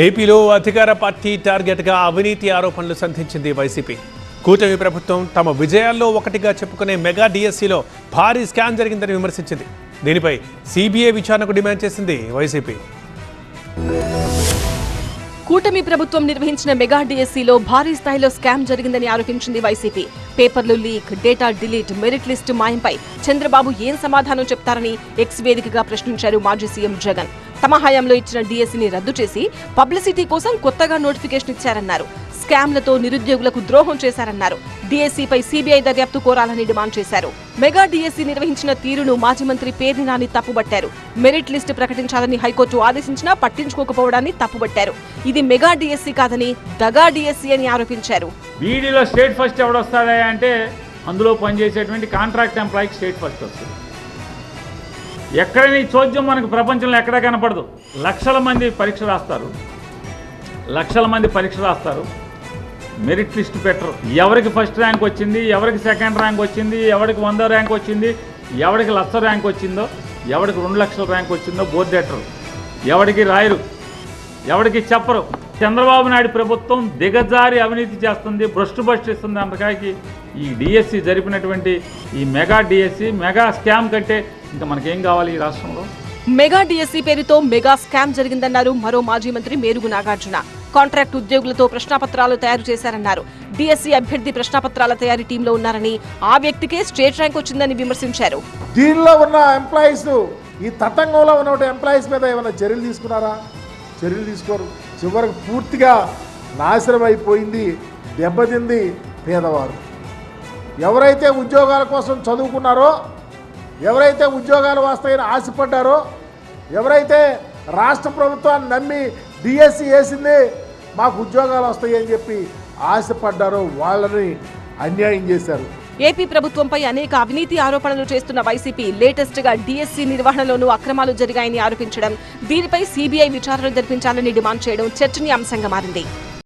ఏపీలో అధికార పార్టీ టార్గెట్గా అవినీతి ఆరోపణలు సంధించింది వైసీపీ. కూటమి ప్రభుత్వం తమ విజయాల్లో ఒకటిగా చెప్పుకునే మెగా డిఎస్సిలో భారీ స్కామ్ జరిగిందని విమర్శించింది. దీనిపై సిబిఐ విచారణకు డిమాండ్ చేసింది వైసీపీ. కూటమి ప్రభుత్వం నిర్వహించిన మెగా డిఎస్సిలో భారీ స్థాయిలో స్కామ్ జరిగిందని ఆరోపించింది వైసీపీ. పేపర్లు leak, data delete, merit list మాయంపై చంద్రబాబు ఏం సమాధానం చెప్తారని ఎక్స్ వేదికగా ప్రశ్నించారు మాజీ సీఎం జగన్. తమ హయాంలో ఇచ్చిన డిఎస్సిని రద్దు చేసి పబ్లిసిటీ కోసం కొత్తగా నోటిఫికేషన్ ఇచ్చారన్నారు. స్కామ్లతో నిరుద్యోగులకు ద్రోహం చేశారన్నారు. డిఎస్సిపై సిబిఐ దర్యాప్తు కోరాలని డిమాండ్ చేశారు. మెగా డిఎస్సి నిర్వహించిన తీరును మాజీ మంత్రి పేర్ని నాని తప్పుబట్టారు. మెరిట్ లిస్టు ప్రకటించాలని హైకోర్టు ఆదేశించినా పట్టించుకోకపోవడాన్ని తప్పుబట్టారు. ఇది మెగా డిఎస్సి కాదని దగా డిఎస్సి అని ఆరోపించారు. బీడీలో స్టేట్ ఫస్ట్ ఎవడొస్తాడా అంటే అందులో పనిచేసేటువంటి కాంట్రాక్ట్ ఎంప్లాయీకి స్టేట్ ఫస్ట్ వస్తుంది. ఎక్కడైనా ఈ చోద్యం మనకు ప్రపంచంలో ఎక్కడా కనపడదు. లక్షల మంది పరీక్ష రాస్తారు, మెరిట్ లిస్ట్ పెట్టరు. ఎవరికి ఫస్ట్ ర్యాంక్ వచ్చింది, ఎవరికి సెకండ్ ర్యాంక్ వచ్చింది, ఎవరికి 100 ర్యాంక్ వచ్చింది, ఎవరికి 1,00,000 ర్యాంక్ వచ్చిందో, ఎవరికి 2 లక్షల ర్యాంక్ వచ్చిందో బోర్డు ఎట్టరు, ఎవరికి రాయరు, ఎవరికి చెప్పరు. చంద్రబాబు నాయుడు ప్రభుత్వం దిగజారి అవినీతి చేస్తుంది, భ్రష్టుపట్టిస్తుంది. అందుకాకి ఈ డిఎస్సి జరిపినటువంటి ఈ మెగా డిఎస్సి మెగా స్కామ్ కంటే ఇంకా మనకేం కావాలి ఈ రాష్ట్రంలో? మెగా డిఎస్సి పేరుతో మెగా స్కామ్ జరిగిందన్నారు మరో మాజీ మంత్రి మేరుగు నాగార్జున. కాంట్రాక్ట్ ఉద్యోగులతో ప్రశ్నాపత్రాలు తయారు చేశారన్నారు. డిఎస్సి అభ్యర్థి ప్రశ్నాపత్రాల తయారీ టీంలో ఉన్నారని, ఆ వ్యక్తికే స్టేట్ ర్యాంక్ వచ్చిందని విమర్శించారు. దీనిలో ఉన్న ఎంప్లాయీస్, ఈ తతంగంలో ఉన్న ఎంప్లాయీస్ మీద ఏమైనా చర్యలు తీసుకున్నారా? చర్యలు తీసుకోరు. చివరికి పూర్తిగా నాశనం అయిపోయింది, దెబ్బతింది పేదవారు. ఎవరైతే ఉద్యోగాల కోసం చదువుకున్నారో, ఎవరైతే ఉద్యోగాలు వస్తాయని ఆశపడ్డారో, ఎవరైతే రాష్ట్ర ప్రభుత్వాన్ని నమ్మి డిఎస్సి వేసింది మాకు ఉద్యోగాలు వస్తాయి అని చెప్పి ఆశపడ్డారో వాళ్ళని అన్యాయం చేశారు. ఏపీ ప్రభుత్వంపై అనేక అవినీతి ఆరోపణలు చేస్తున్న వైసీపీ లేటెస్ట్ గా డిఎస్సి నిర్వహణలోనూ అక్రమాలు జరిగాయని ఆరోపించడం, దీనిపై సిబిఐ విచారణ జరిపించాలని డిమాండ్ చేయడం చర్చనీయాంశంగా మారింది.